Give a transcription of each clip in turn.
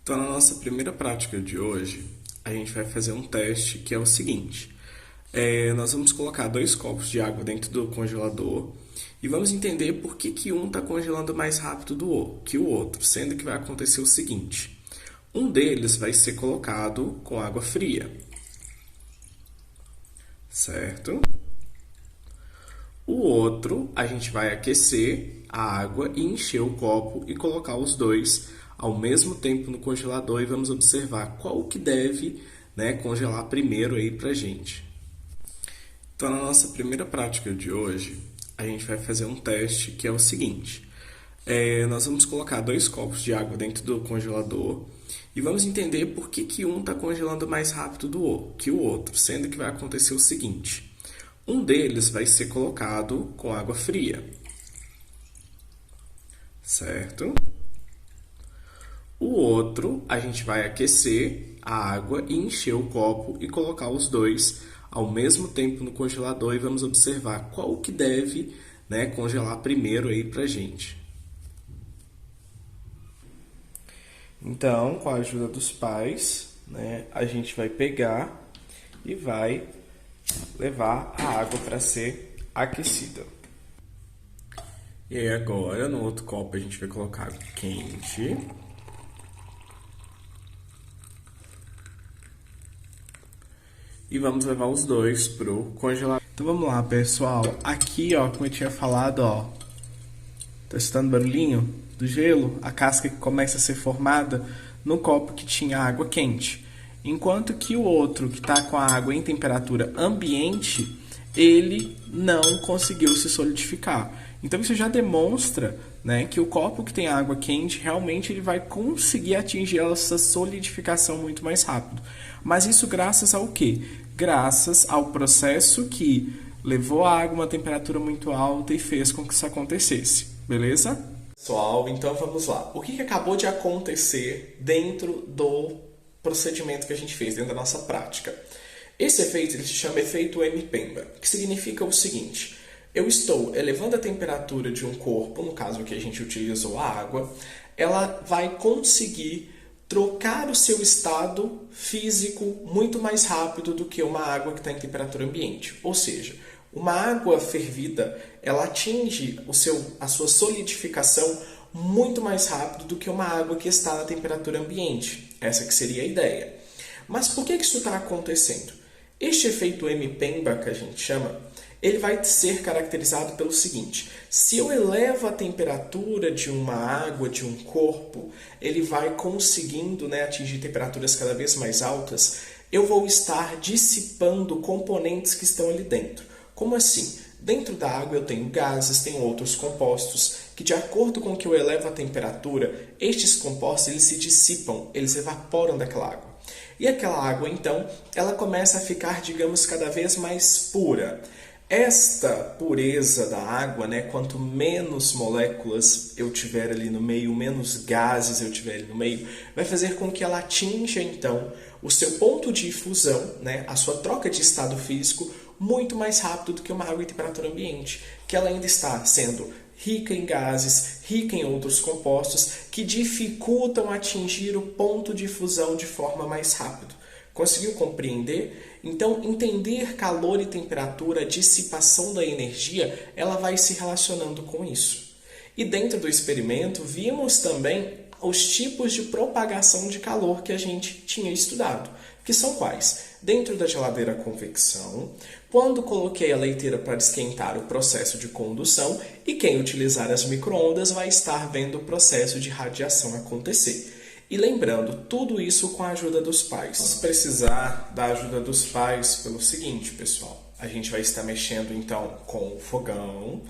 Então, na nossa primeira prática de hoje, a gente vai fazer um teste que é o seguinte: nós vamos colocar 2 copos de água dentro do congelador e vamos entender por que um está congelando mais rápido que o outro, sendo que vai acontecer o seguinte: um deles vai ser colocado com água fria, certo? O outro, a gente vai aquecer a água e encher o copo e colocar os dois ao mesmo tempo no congelador e vamos observar qual que deve, congelar primeiro aí pra gente. Então, na nossa primeira prática de hoje, a gente vai fazer um teste que é o seguinte: nós vamos colocar 2 copos de água dentro do congelador e vamos entender por que um está congelando mais rápido que o outro, sendo que vai acontecer o seguinte: um deles vai ser colocado com água fria, certo? O outro, a gente vai aquecer a água e encher o copo e colocar os dois ao mesmo tempo no congelador e vamos observar qual que deve, congelar primeiro aí pra gente. Então, com a ajuda dos pais, a gente vai pegar e vai levar a água para ser aquecida. E aí agora, no outro copo, a gente vai colocar água quente. E vamos levar os dois pro congelador. Então vamos lá, pessoal. Aqui, ó, como eu tinha falado, ó, tá escutando barulhinho do gelo? A casca que começa a ser formada no copo que tinha água quente. Enquanto que o outro, que está com a água em temperatura ambiente, ele não conseguiu se solidificar. Então isso já demonstra, que o copo que tem água quente, realmente ele vai conseguir atingir essa solidificação muito mais rápido. Mas isso graças ao quê? Graças ao processo que levou a água a uma temperatura muito alta e fez com que isso acontecesse. Beleza? Pessoal, então vamos lá. O que acabou de acontecer dentro do procedimento que a gente fez, dentro da nossa prática? Esse efeito ele se chama efeito M-Pemba, que significa o seguinte: eu estou elevando a temperatura de um corpo, no caso que a gente utilizou a água, ela vai conseguir trocar o seu estado físico muito mais rápido do que uma água que está em temperatura ambiente. Ou seja, uma água fervida, ela atinge a sua solidificação muito mais rápido do que uma água que está na temperatura ambiente. Essa que seria a ideia. Mas por que isso está acontecendo? Este efeito M-Pemba, que a gente chama, ele vai ser caracterizado pelo seguinte: se eu elevo a temperatura de uma água, de um corpo, ele vai conseguindo atingir temperaturas cada vez mais altas, eu vou estar dissipando componentes que estão ali dentro. Como assim? Dentro da água eu tenho gases, tenho outros compostos, que de acordo com que eu elevo a temperatura, estes compostos eles se dissipam, eles evaporam daquela água. E aquela água, então, ela começa a ficar, digamos, cada vez mais pura. Esta pureza da água, quanto menos moléculas eu tiver ali no meio, menos gases eu tiver ali no meio, vai fazer com que ela atinja, então, o seu ponto de fusão, a sua troca de estado físico, muito mais rápido do que uma água em temperatura ambiente, que ela ainda está sendo rica em gases, rica em outros compostos que dificultam atingir o ponto de fusão de forma mais rápida. Conseguiu compreender? Então, entender calor e temperatura, a dissipação da energia, ela vai se relacionando com isso. E dentro do experimento, vimos também os tipos de propagação de calor que a gente tinha estudado, que são quais? Dentro da geladeira a convecção, quando coloquei a leiteira para esquentar, o processo de condução, e quem utilizar as micro-ondas vai estar vendo o processo de radiação acontecer. E lembrando, tudo isso com a ajuda dos pais. Vamos precisar da ajuda dos pais pelo seguinte, pessoal. A gente vai estar mexendo então com o fogão,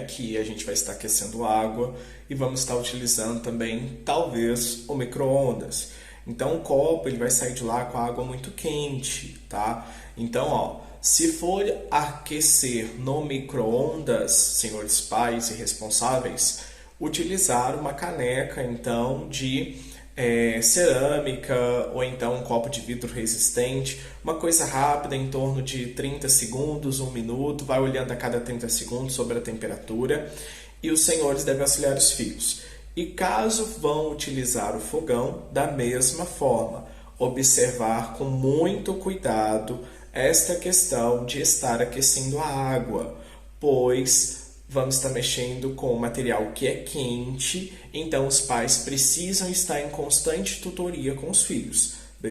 que a gente vai estar aquecendo água, e vamos estar utilizando também, talvez, o micro-ondas. Então o copo ele vai sair de lá com a água muito quente, tá? Então, se for aquecer no micro-ondas, senhores pais e responsáveis, utilizar uma caneca então de cerâmica ou então um copo de vidro resistente, uma coisa rápida, em torno de 30 segundos, 1 minuto, vai olhando a cada 30 segundos sobre a temperatura, e os senhores devem auxiliar os filhos. E caso vão utilizar o fogão, da mesma forma, observar com muito cuidado esta questão de estar aquecendo a água, pois vamos estar mexendo com material que é quente, então os pais precisam estar em constante tutoria com os filhos.